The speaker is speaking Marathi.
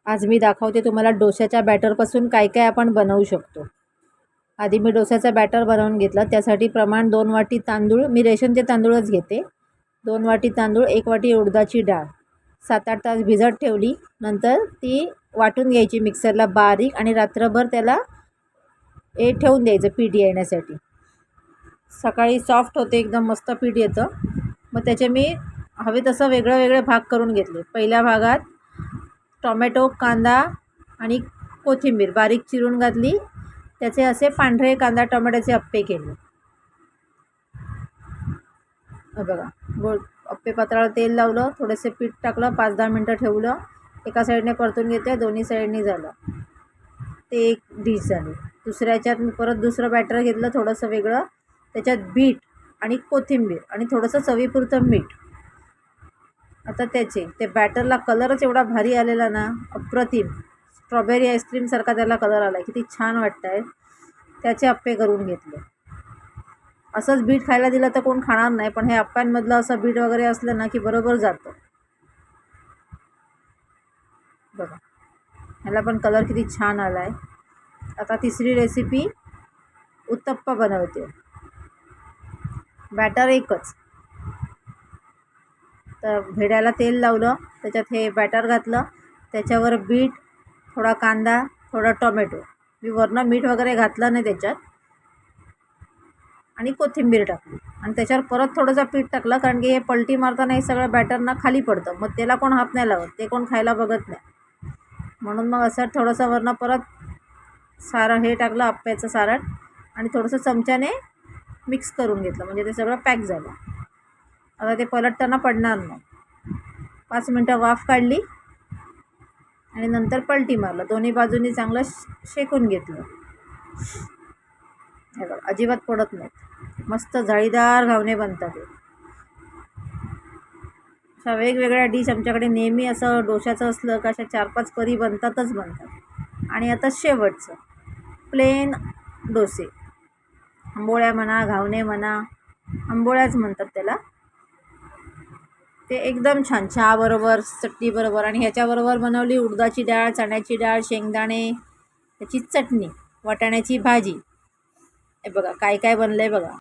आज मी दाखवते तुम्हाला डोश्याच्या बॅटरपासून काय काय आपण बनवू शकतो। आधी मी डोश्याचा बॅटर बनवून घेतला। त्यासाठी प्रमाण 2 वाटी तांदूळ, मी रेशनचे तांदूळच घेते। 2 वाटी तांदूळ, 1 वाटी उडदाची डाळ 7-8 तास भिजत ठेवली। नंतर ती वाटून घ्यायची मिक्सरला बारीक आणि रात्रभर त्याला ठेवून द्यायचं पीठ येण्यासाठी। सकाळी सॉफ्ट होते, एकदम मस्त पीठ येतं। मग त्याचे मी हवे तसं वेगळे भाग करून घेतले। पहिल्या भागात टोमॅटो, कांदा आणि कोथिंबीर बारीक चिरून घातली। त्याचे असे पांढरे कांदा टोमॅटोचे अप्पे केले। बघा, गोल अप्पे पात्राला तेल लावलं, थोडेसे पीठ टाकलं, 5-10 मिनटं ठेवलं। एका साईडने परतून घेते, दोन्ही साईडनी झालं ते एक डिश झाली। दुसऱ्याच्यात मी परत दुसरं बॅटर घेतलं थोडंसं वेगळं, त्याच्यात बीट आणि कोथिंबीर आणि थोडंसं चवीपुरतं मीठ। आता ते बॅटरला कलरच एवढा भारी आलेला ना, अप्रतिम। स्ट्रॉबेरी आईस्क्रीमसारखा त्याला कलर आला, किती छान वाटतं आहे। त्याचे अप्पे करून घेतले। असंच बीट खायला दिलं तर कोण खाणार नाही, पण हे अप्प्यांमधलं असं बीट वगैरे असलं ना की बरोबर जातं। बघा, ह्याला पण कलर किती छान आला आहे। आता तिसरी रेसिपी उत्तप्पा बनवते। बॅटर एकच, तर भेड्याला तेल लावलं, त्याच्यात हे बॅटर घातलं, त्याच्यावर बीट, थोडा कांदा, थोडा टोमॅटो, मी वरनं मीठ वगैरे घातलं नाही त्याच्यात, आणि कोथिंबीर टाकली आणि त्याच्यावर परत थोडंसं पीठ टाकलं, कारण की हे पलटी मारताना हे सगळं बॅटरना खाली पडतं। मग त्याला कोण हात नाही लावत, ते कोण खायला बघत नाही, म्हणून मग असं थोडंसं वरनं परत सारण हे टाकलं, अप्प्याचं सारण, आणि थोडंसं चमच्याने मिक्स करून घेतलं, म्हणजे ते सगळं पॅक झालं। आता ते पलटताना पडणार नाही। 5 मिनटं वाफ काढली आणि नंतर पलटी मारलं, दोन्ही बाजूंनी चांगलं शेकून घेतलं। हे बघा, अजिबात पडत नाहीत, मस्त जाळीदार घावणे बनतात। अशा वेगवेगळ्या डिश आमच्याकडे नेहमी असं डोश्याचं असलं का अशा 4-5 परी बनतातच बनतात। आणि आता शेवटचं प्लेन डोसे, आंबोळ्या म्हणा, घावणे म्हणा, आंबोळ्याच म्हणतात त्याला। ते एकदम छान चहाबरोबर, चटणीबरोबर, आणि ह्याच्याबरोबर बनवली उडदाची डाळ, चण्याची डाळ, शेंगदाणे, त्याची चटणी, वाटाण्याची भाजी। हे बघा काय काय बनलं आहे बघा।